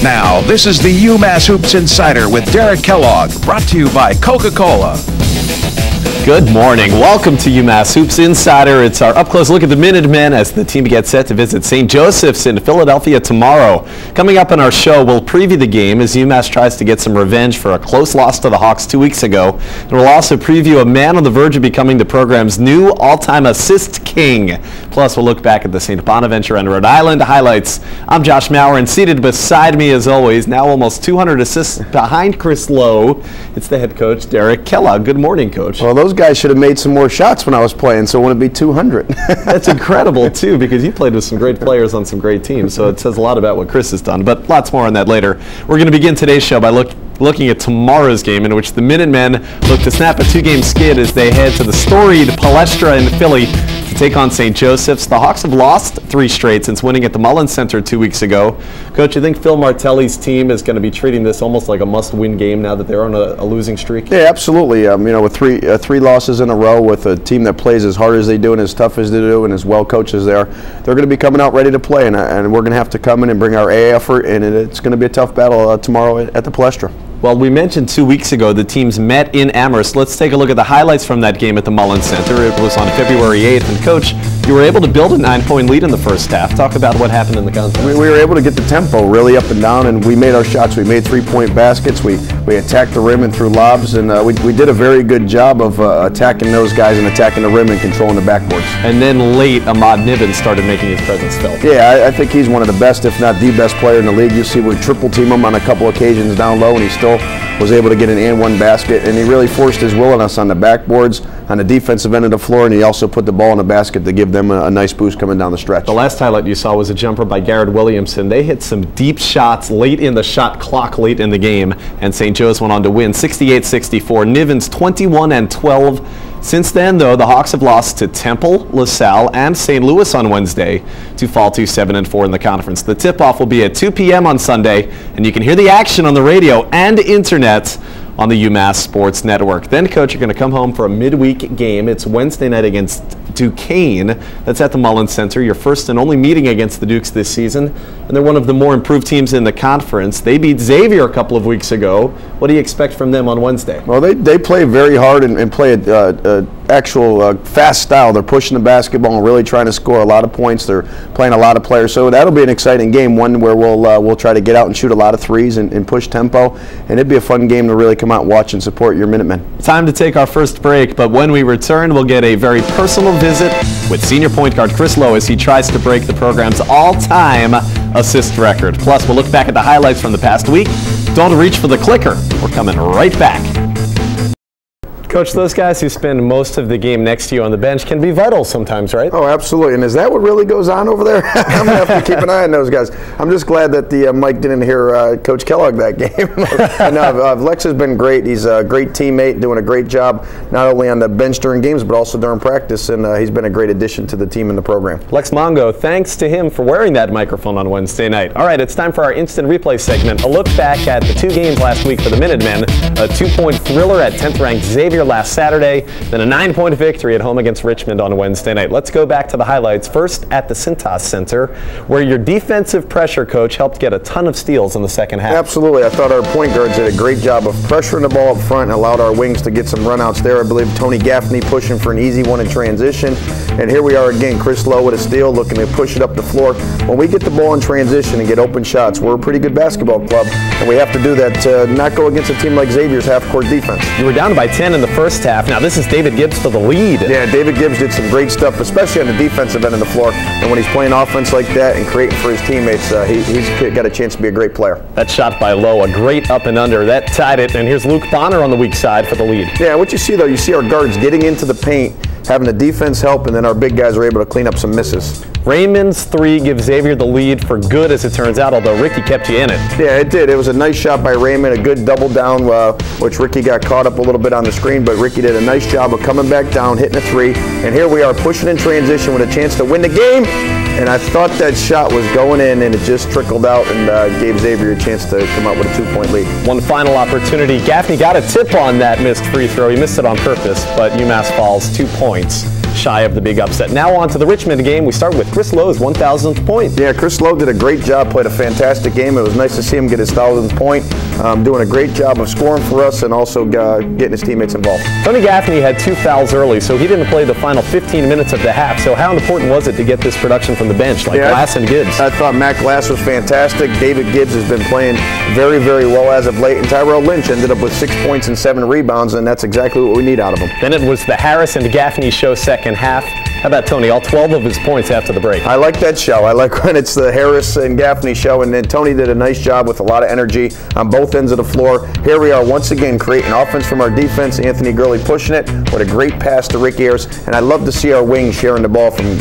Now, this is the UMass Hoops Insider with Derek Kellogg, brought to you by Coca-Cola. Good morning. Welcome to UMass Hoops Insider. It's our up-close look at the Minutemen as the team gets set to visit St. Joseph's in Philadelphia tomorrow. Coming up on our show, we'll preview the game as UMass tries to get some revenge for a close loss to the Hawks 2 weeks ago. And we'll also preview a man on the verge of becoming the program's new all-time assist king. Plus, we'll look back at the St. Bonaventure and Rhode Island highlights. I'm Josh Maurer, and seated beside me, as always, now almost 200 assists behind Chris Lowe, it's the head coach, Derek Kellogg. Good morning, Coach. Well, those guys should have made some more shots when I was playing, so it wouldn't be 200. That's incredible, too, because you played with some great players on some great teams, so it says a lot about what Chris has done, but lots more on that later. We're going to begin today's show by looking at tomorrow's game, in which the Minutemen look to snap a two-game skid as they head to the storied Palestra in Philly to take on St. Joseph's. The Hawks have lost 3 straight since winning at the Mullins Center 2 weeks ago. Coach, you think Phil Martelli's team is going to be treating this almost like a must-win game now that they're on a losing streak? Yeah, absolutely. With three losses in a row, with a team that plays as hard as they do and as tough as they do and as well coached as they are, they're going to be coming out ready to play, and we're going to have to come in and bring our A effort, and it's going to be a tough battle tomorrow at the Palestra. Well, we mentioned 2 weeks ago the teams met in Amherst. Let's take a look at the highlights from that game at the Mullins Center. It was on February 8th. And, Coach, you were able to build a 9-point lead in the first half. Talk about what happened in the contest. We were able to get the tempo really up and down, and we made our shots. We made 3-point baskets. We attacked the rim and threw lobs, and we did a very good job of attacking those guys and attacking the rim and controlling the backboards. And then late, Ahmad Niven started making his presence felt. Yeah, I think he's one of the best, if not the best player in the league. You see we triple team him on a couple occasions down low, and he still was able to get an and-one basket, and he really forced his will on us on the backboards, on the defensive end of the floor, and he also put the ball in the basket to give them a nice boost coming down the stretch. The last highlight you saw was a jumper by Garrett Williamson. They hit some deep shots late in the shot clock, late in the game, and St. Joe's went on to win 68-64. Niven's 21-12. Since then, though, the Hawks have lost to Temple, LaSalle, and St. Louis on Wednesday to fall to 7-4 in the conference. The tip-off will be at 2 p.m. on Sunday, and you can hear the action on the radio and internet on the UMass Sports Network. Then, Coach, you're going to come home for a midweek game. It's Wednesday night against Duquesne. That's at the Mullins Center, your first and only meeting against the Dukes this season. And they're one of the more improved teams in the conference. They beat Xavier a couple of weeks ago. What do you expect from them on Wednesday? Well, they play very hard and play actual fast style. They're pushing the basketball and really trying to score a lot of points. They're playing a lot of players. So that'll be an exciting game, one where we'll try to get out and shoot a lot of threes and push tempo. And it'd be a fun game to really come out and watch and support your Minutemen. Time to take our first break, but when we return, we'll get a very personal visit with senior point guard Chris Lowe as he tries to break the program's all-time assist record. Plus, we'll look back at the highlights from the past week. Don't reach for the clicker. We're coming right back. Coach, those guys who spend most of the game next to you on the bench can be vital sometimes, right? Oh, absolutely. And is that what really goes on over there? I'm going to have to keep an eye on those guys. I'm just glad that the mic didn't hear Coach Kellogg that game. Lex has been great. He's a great teammate, doing a great job, not only on the bench during games, but also during practice. And he's been a great addition to the team and the program. Lex Mongo, thanks to him for wearing that microphone on Wednesday night. All right, it's time for our instant replay segment. A look back at the 2 games last week for the Minutemen. A 2-point thriller at 10th-ranked Xavier last Saturday, then a 9-point victory at home against Richmond on Wednesday night. Let's go back to the highlights. First at the Cintas Center, where your defensive pressure coach helped get a ton of steals in the second half. Absolutely. I thought our point guards did a great job of pressuring the ball up front and allowed our wings to get some runouts there. I believe Tony Gaffney pushing for an easy one in transition. And here we are again, Chris Lowe with a steal, looking to push it up the floor. When we get the ball in transition and get open shots, we're a pretty good basketball club, and we have to do that to not go against a team like Xavier's half-court defense. You were down by 10 in the first half. Now this is David Gibbs for the lead. Yeah, David Gibbs did some great stuff, especially on the defensive end of the floor. And when he's playing offense like that and creating for his teammates, he's got a chance to be a great player. That shot by Lowe, a great up and under. That tied it, and here's Luke Bonner on the weak side for the lead. Yeah, what you see, though, you see our guards getting into the paint, having the defense help, and then our big guys are able to clean up some misses. Raymond's 3 gives Xavier the lead for good, as it turns out, although Ricky kept you in it. Yeah, it did. It was a nice shot by Raymond, a good double down, which Ricky got caught up a little bit on the screen, but Ricky did a nice job of coming back down, hitting a 3, and here we are pushing in transition with a chance to win the game, and I thought that shot was going in, and it just trickled out and gave Xavier a chance to come out with a 2-point lead. One final opportunity. Gaffney got a tip on that missed free throw. He missed it on purpose, but UMass falls 2 points shy of the big upset. Now on to the Richmond game. We start with Chris Lowe's 1,000th point. Yeah, Chris Lowe did a great job, played a fantastic game. It was nice to see him get his 1,000th point, doing a great job of scoring for us and also getting his teammates involved. Tony Gaffney had 2 fouls early, so he didn't play the final 15 minutes of the half. So how important was it to get this production from the bench, like Glass and Gibbs? I thought Matt Glass was fantastic. David Gibbs has been playing very, very well as of late, and Tyrell Lynch ended up with 6 points and 7 rebounds, and that's exactly what we need out of him. Then it was the Harris and Gaffney show second half. How about Tony? All 12 of his points after the break. I like that show. I like when it's the Harris and Gaffney show, and then Tony did a nice job with a lot of energy on both ends of the floor. Here we are once again creating offense from our defense. Anthony Gurley pushing it with a great pass to Ricky Harris, and I love to see our wings sharing the ball from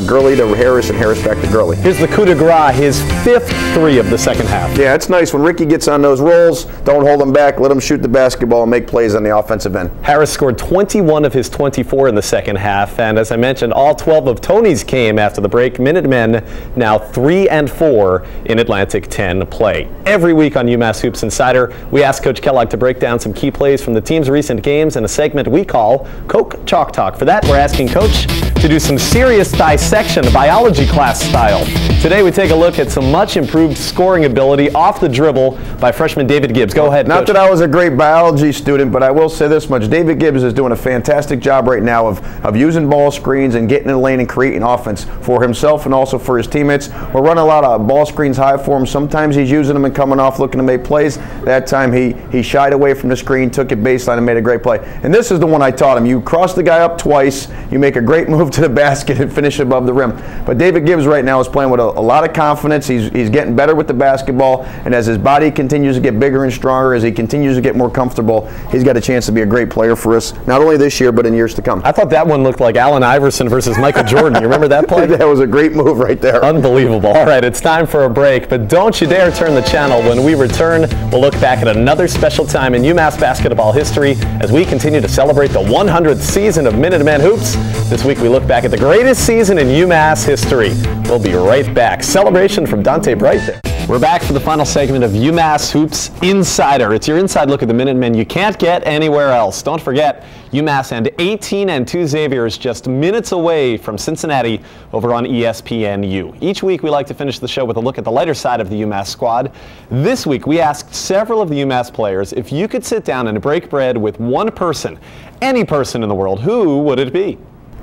Gurley to Harris and Harris back to Gurley. Here's the coup de grace, his 5th 3 of the second half. Yeah, it's nice when Ricky gets on those rolls. Don't hold him back. Let him shoot the basketball and make plays on the offensive end. Harris scored 21 of his 24 in the second half, and as I mentioned, all 12 of Tony's came after the break. Minutemen now 3-4 in Atlantic 10 play. Every week on UMass Hoops Insider, we ask Coach Kellogg to break down some key plays from the team's recent games in a segment we call Coke Chalk Talk. For that, we're asking Coach to do some serious dissection, biology class style. Today, we take a look at some much improved scoring ability off the dribble by freshman David Gibbs. Go ahead, Not Coach. that I was a great biology student, but I will say this much. David Gibbs is doing a fantastic job right now of using ball screens and getting in the lane and creating offense for himself and also for his teammates. We're running a lot of ball screens high for him. Sometimes he's using them and coming off looking to make plays. That time he shied away from the screen, took it baseline, and made a great play. And this is the one I taught him. You cross the guy up twice, you make a great move to the basket and finish above the rim. But David Gibbs right now is playing with a lot of confidence. He's getting better with the basketball, and as his body continues to get bigger and stronger, as he continues to get more comfortable, he's got a chance to be a great player for us, not only this year, but in years to come. I thought that one looked like Allen Iverson versus Michael Jordan. You remember that play? That was a great move right there. Unbelievable. All right, it's time for a break, but don't you dare turn the channel. When we return, we'll look back at another special time in UMass basketball history as we continue to celebrate the 100th season of Minutemen Hoops. This week we look back at the greatest season in UMass history. We'll be right back. Celebration from Dante Bright there. We're back for the final segment of UMass Hoops Insider. It's your inside look at the Minutemen you can't get anywhere else. Don't forget, UMass and 18-2 Xavier's just minutes away from Cincinnati over on ESPNU. Each week we like to finish the show with a look at the lighter side of the UMass squad. This week we asked several of the UMass players if you could sit down and break bread with one person, any person in the world, who would it be?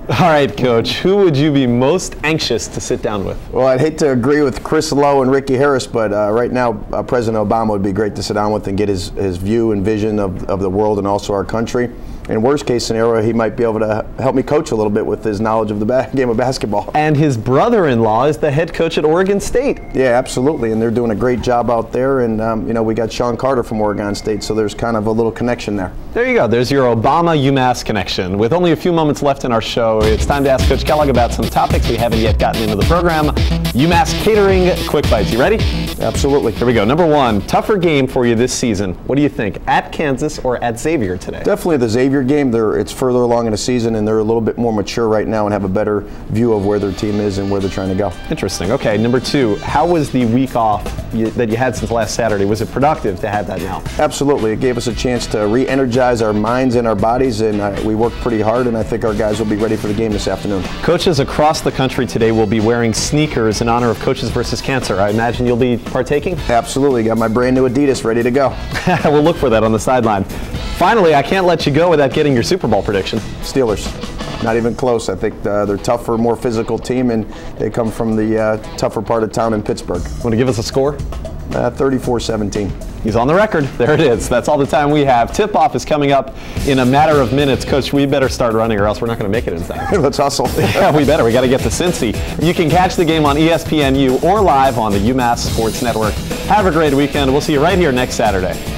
All right, Coach, who would you be most anxious to sit down with? Well, I'd hate to agree with Chris Lowe and Ricky Harris, but right now President Obama would be great to sit down with and get his view and vision of the world and also our country. In worst case scenario, he might be able to help me coach a little bit with his knowledge of the game of basketball. And his brother-in-law is the head coach at Oregon State. Yeah, absolutely, and they're doing a great job out there. And you know, we got Sean Carter from Oregon State, so there's kind of a little connection there. There you go. There's your Obama-UMass connection. With only a few moments left in our show, it's time to ask Coach Kellogg about some topics we haven't yet gotten into the program. UMass catering quick bites. You ready? Absolutely. Here we go. Number one, tougher game for you this season. What do you think? At Kansas or at Xavier today? Definitely the Xavier game. It's further along in the season, and they're a little bit more mature right now and have a better view of where their team is and where they're trying to go. Interesting. Okay, number two, how was the week off that you had since last Saturday? Was it productive to have that now? Absolutely. It gave us a chance to re-energize our minds and our bodies, and we worked pretty hard, and I think our guys will be ready for the game this afternoon. Coaches across the country today will be wearing sneakers in honor of Coaches versus Cancer. I imagine you'll be partaking? Absolutely. Got my brand new Adidas ready to go. We'll look for that on the sideline. Finally, I can't let you go without getting your Super Bowl prediction. Steelers. Not even close. I think they're tougher, more physical team, and they come from the tougher part of town in Pittsburgh. Want to give us a score? 34-17. He's on the record. There it is. That's all the time we have. Tip-off is coming up in a matter of minutes. Coach, we better start running or else we're not going to make it in time. Let's hustle. Yeah, we better. We got to get to Cincy. You can catch the game on ESPNU or live on the UMass Sports Network. Have a great weekend. We'll see you right here next Saturday.